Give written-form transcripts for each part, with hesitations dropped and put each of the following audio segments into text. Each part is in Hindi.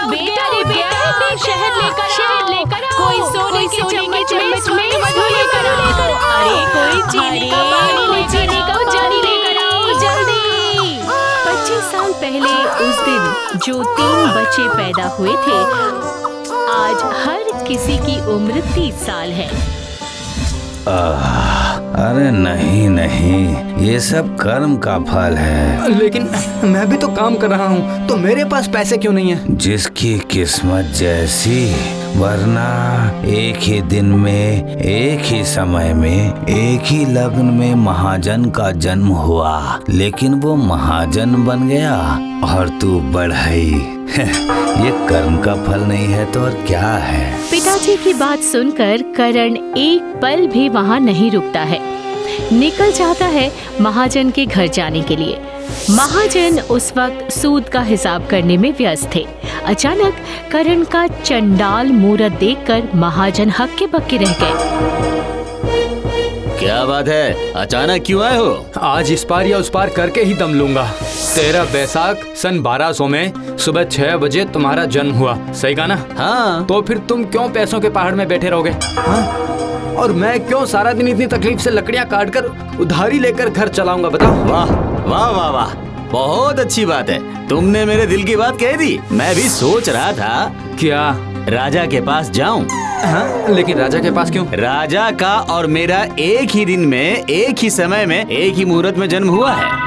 बेटा शहद लेकर आओ, कोई सोने के चम्मच में मधु लेकर आओ, अरे कोई चीनी का पानी लेकर आओ जल्दी। 25 साल पहले उस दिन जो 3 बच्चे पैदा हुए थे, आज हर किसी की उम्र 30 साल है। अरे नहीं, ये सब कर्म का फल है। लेकिन मैं भी तो काम कर रहा हूँ, तो मेरे पास पैसे क्यों नहीं है? जिसकी किस्मत जैसी, वरना एक ही दिन में, एक ही समय में, एक ही लग्न में महाजन का जन्म हुआ, लेकिन वो महाजन बन गया और तू बढ़ई। ये कर्म का फल नहीं है तो और क्या है? पिताजी की बात सुनकर करण एक पल भी वहाँ नहीं रुकता है, निकल जाता है महाजन के घर जाने के लिए। महाजन उस वक्त सूद का हिसाब करने में व्यस्त थे। अचानक करण का चंडाल मूरत देखकर महाजन हक्के बक्के रह गए। क्या बात है, अचानक क्यों आए हो? आज इस पार या उस पार करके ही दम लूंगा। 13 बैसाख सन 1200 में सुबह 6 बजे तुम्हारा जन्म हुआ, सही कहा ना? हाँ। तो फिर तुम क्यों पैसों के पहाड़ में बैठे रहोगे? हाँ? और मैं क्यों सारा दिन इतनी तकलीफ से लकड़ियाँ काट कर उधारी लेकर घर चलाऊंगा, बताओ? वाह वाह वाह वाह, बहुत अच्छी बात है, तुमने मेरे दिल की बात कह दी। मैं भी सोच रहा था क्या राजा के पास जाऊं। हाँ? लेकिन राजा के पास क्यों? राजा का और मेरा एक ही दिन में, एक ही समय में, एक ही मुहूर्त में जन्म हुआ है।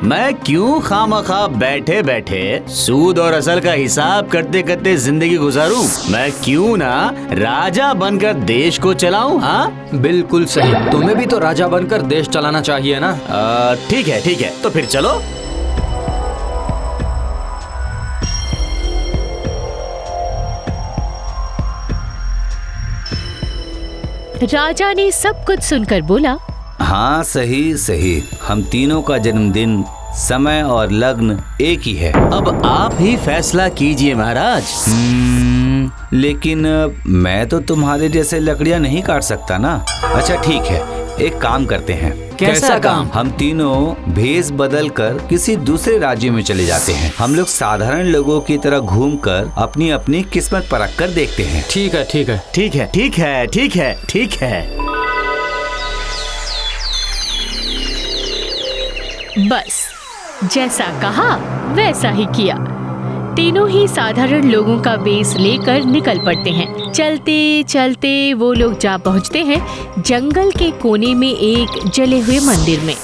मैं क्यों खामखा बैठे बैठे सूद और असल का हिसाब करते करते जिंदगी गुजारूं? मैं क्यों ना राजा बनकर देश को चलाऊं? हाँ, बिल्कुल सही, तुम्हें भी तो राजा बनकर देश चलाना चाहिए ना? ठीक है, तो फिर चलो। राजा ने सब कुछ सुनकर बोला, हाँ सही, हम तीनों का जन्मदिन, समय और लग्न एक ही है। अब आप ही फैसला कीजिए महाराज। लेकिन मैं तो तुम्हारे जैसे लकड़ियाँ नहीं काट सकता ना। अच्छा ठीक है, एक काम करते हैं। कैसा काम? हम तीनों भेष बदल कर किसी दूसरे राज्य में चले जाते हैं। हम लोग साधारण लोगों की तरह घूमकर अपनी अपनी किस्मत परख कर देखते हैं। ठीक है। बस जैसा कहा वैसा ही किया। तीनों ही साधारण लोगों का बेस लेकर निकल पड़ते हैं। चलते चलते वो लोग जा पहुंचते हैं जंगल के कोने में एक जले हुए मंदिर में।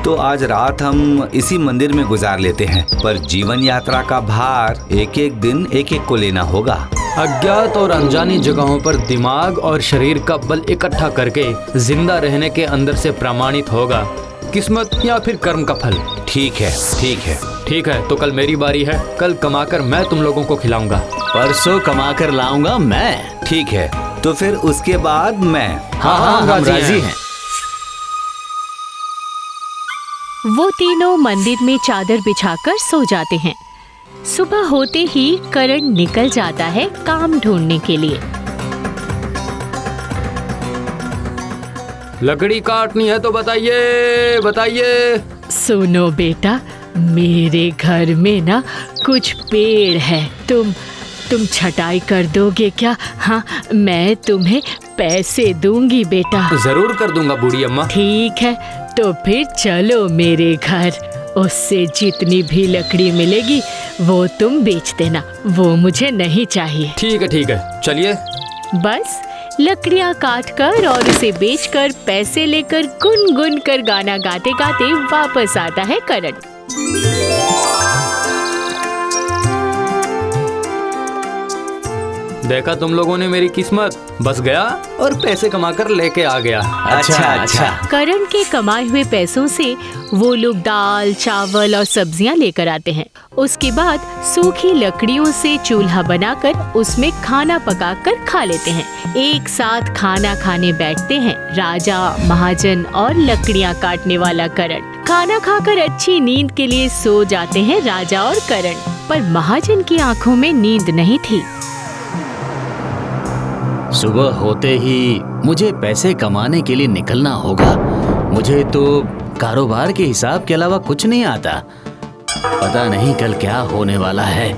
तो आज रात हम इसी मंदिर में गुजार लेते हैं, पर जीवन यात्रा का भार एक एक दिन एक एक को लेना होगा। अज्ञात और अनजानी जगहों पर दिमाग और शरीर का बल इकट्ठा करके जिंदा रहने के अंदर से प्रमाणित होगा किस्मत या फिर कर्म का फल। ठीक है, तो कल मेरी बारी है। कल कमाकर मैं तुम लोगों को खिलाऊंगा। परसों कमाकर लाऊंगा मैं। ठीक है, तो फिर उसके बाद मैं। हाँ, हम राजी हैं। वो तीनों मंदिर में चादर बिछाकर सो जाते हैं। सुबह होते ही करण निकल जाता है काम ढूंढने के लिए। लकड़ी काटनी है तो बताइए। सुनो बेटा, मेरे घर में ना कुछ पेड़ है, तुम छटाई कर दोगे क्या? हाँ, मैं तुम्हें पैसे दूंगी बेटा। जरूर कर दूंगा बूढ़ी अम्मा। ठीक है, तो फिर चलो मेरे घर। उससे जितनी भी लकड़ी मिलेगी वो तुम बेच देना, वो मुझे नहीं चाहिए। ठीक है, चलिए। बस लकड़ियाँ काटकर और उसे बेचकर पैसे लेकर गुनगुन कर गाना गाते गाते वापस आता है करण। देखा तुम लोगों ने मेरी किस्मत, बस गया और पैसे कमाकर लेके आ गया। अच्छा। करण के कमाए हुए पैसों से वो लोग दाल, चावल और सब्जियां लेकर आते हैं। उसके बाद सूखी लकड़ियों से चूल्हा बनाकर उसमें खाना पकाकर खा लेते हैं। एक साथ खाना खाने बैठते हैं राजा, महाजन और लकड़ियां काटने वाला करण। खाना खाकर अच्छी नींद के लिए सो जाते हैं राजा और करण, पर महाजन की आंखों में नींद नहीं थी। सुबह होते ही मुझे पैसे कमाने के लिए निकलना होगा। मुझे तो कारोबार के हिसाब के अलावा कुछ नहीं आता। पता नहीं कल क्या होने वाला है।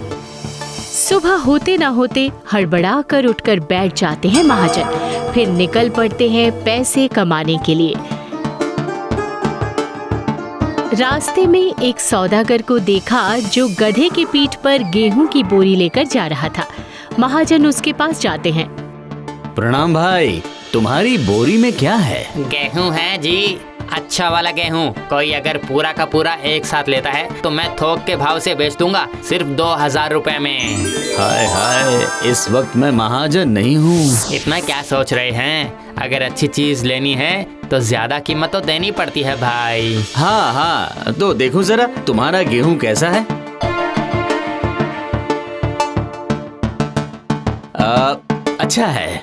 सुबह होते ना होते हड़बड़ा कर उठकर बैठ जाते हैं महाजन। फिर निकल पड़ते हैं पैसे कमाने के लिए। रास्ते में एक सौदागर को देखा जो गधे की पीठ पर गेहूं की बोरी लेकर जा रहा था। महाजन उसके पास जाते हैं। प्रणाम भाई, तुम्हारी बोरी में क्या है? गेहूं है जी, अच्छा वाला गेहूं। कोई अगर पूरा का पूरा एक साथ लेता है तो मैं थोक के भाव से बेच दूंगा, सिर्फ 2000 रुपए में। हाय हाय, इस वक्त मैं महाजन नहीं हूँ। इतना क्या सोच रहे हैं? अगर अच्छी चीज लेनी है तो ज्यादा कीमत तो देनी पड़ती है भाई। हाँ, तो देखो जरा तुम्हारा गेहूं कैसा है? अच्छा है।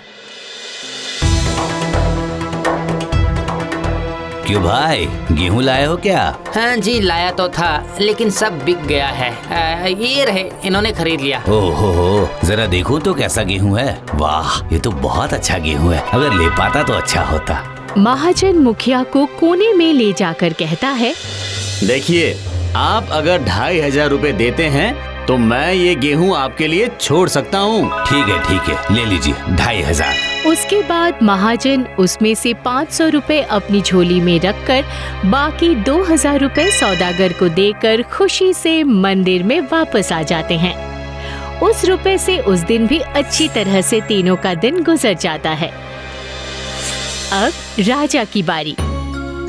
क्यों भाई, गेहूं लाए हो क्या? हाँ जी, लाया तो था लेकिन सब बिक गया है। ये रहे, इन्होंने खरीद लिया। ओहो, जरा देखो तो कैसा गेहूं है। वाह, ये तो बहुत अच्छा गेहूं है। अगर ले पाता तो अच्छा होता। महाजन मुखिया को कोने में ले जाकर कहता है, देखिए, आप अगर 2500 रुपए देते हैं तो मैं ये गेहूं आपके लिए छोड़ सकता हूँ। ठीक है, ले लीजिए 2500। उसके बाद महाजन उसमें से 500 रुपए अपनी झोली में रखकर बाकी 2000 रुपए सौदागर को देकर खुशी से मंदिर में वापस आ जाते हैं। उस रुपए से उस दिन भी अच्छी तरह से तीनों का दिन गुजर जाता है। अब राजा की बारी।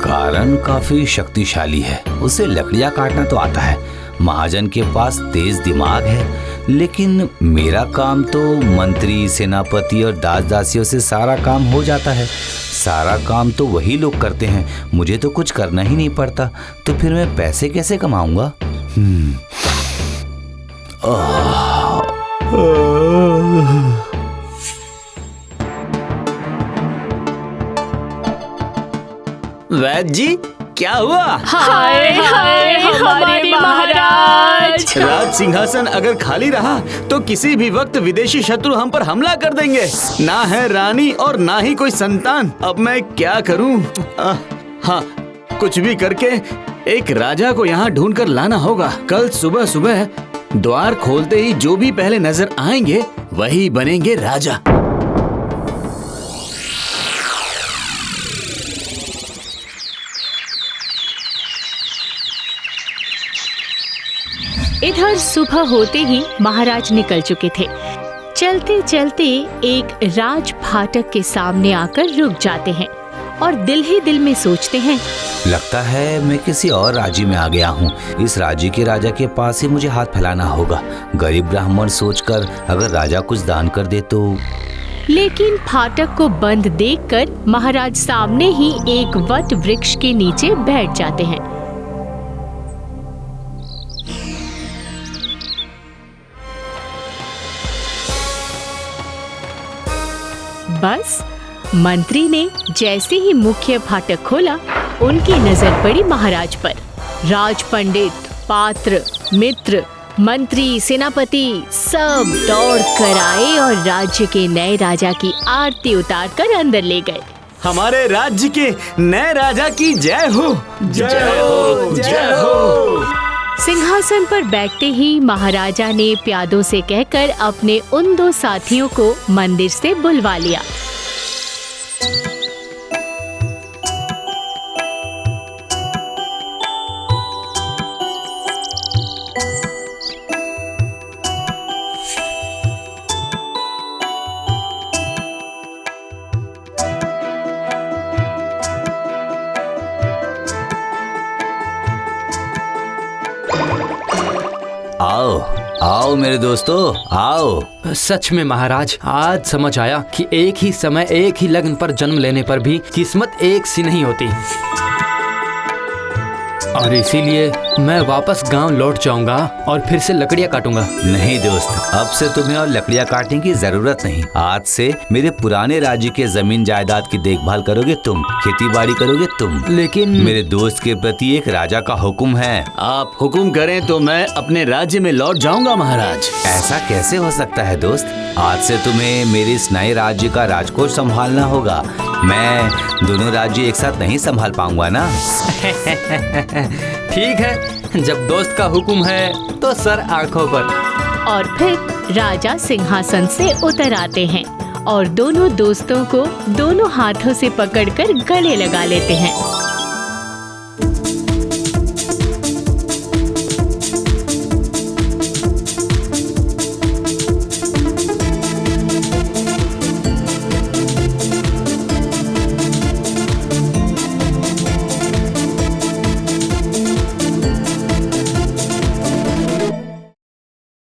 कारण काफी शक्तिशाली है, उसे लकड़ियां काटना तो आता है। महाजन के पास तेज दिमाग है, लेकिन मेरा काम तो मंत्री, सेनापति और दास दासियों से सारा काम हो जाता है। सारा काम तो वही लोग करते हैं, मुझे तो कुछ करना ही नहीं पड़ता। तो फिर मैं पैसे कैसे कमाऊंगा? वैद्य जी, क्या हुआ? हाय हाय हमारे महाराज। राज सिंहासन अगर खाली रहा तो किसी भी वक्त विदेशी शत्रु हम पर हमला कर देंगे। ना है रानी और ना ही कोई संतान। अब मैं क्या करूं? हाँ, कुछ भी करके एक राजा को यहाँ ढूंढ कर लाना होगा। कल सुबह सुबह द्वार खोलते ही जो भी पहले नजर आएंगे वही बनेंगे राजा। इधर सुबह होते ही महाराज निकल चुके थे। चलते चलते एक राज फाटक के सामने आकर रुक जाते हैं और दिल ही दिल में सोचते हैं, लगता है मैं किसी और राज्य में आ गया हूँ। इस राज्य के राजा के पास ही मुझे हाथ फैलाना होगा। गरीब ब्राह्मण सोचकर अगर राजा कुछ दान कर दे तो। लेकिन फाटक को बंद देखकर महाराज सामने ही एक वट वृक्ष के नीचे बैठ जाते हैं। बस मंत्री ने जैसे ही मुख्य फाटक खोला, उनकी नजर पड़ी महाराज पर। राज पंडित, पात्र, मित्र, मंत्री, सेनापति सब दौड़ कर आए और राज्य के नए राजा की आरती उतार कर अंदर ले गए। हमारे राज्य के नए राजा की जय हो, जय हो, जय हो। सिंहासन पर बैठते ही महाराजा ने प्यादों से कहकर अपने उन 2 साथियों को मंदिर से बुलवा लिया। आओ आओ मेरे दोस्तों, आओ। सच में महाराज, आज समझ आया कि एक ही समय एक ही लग्न पर जन्म लेने पर भी किस्मत एक सी नहीं होती। और इसीलिए मैं वापस गांव लौट जाऊंगा और फिर से लकड़ियां काटूंगा। नहीं दोस्त, अब से तुम्हें और लकड़ियां काटने की जरूरत नहीं। आज से मेरे पुराने राज्य के जमीन जायदाद की देखभाल करोगे तुम, खेती बाड़ी करोगे तुम। लेकिन मेरे दोस्त के प्रति एक राजा का हुक्म है। आप हुक्म करें तो मैं अपने राज्य में लौट जाऊंगा महाराज। ऐसा कैसे हो सकता है दोस्त? आज से तुम्हें मेरे इस नए राज्य का राजकोष संभालना होगा। मैं दोनों राज्य एक साथ नहीं संभाल पाऊंगा ना। ठीक है, जब दोस्त का हुक्म है तो सर आंखों पर। और फिर राजा सिंहासन से उतर आते हैं और दोनों दोस्तों को दोनों हाथों से पकड़कर गले लगा लेते हैं।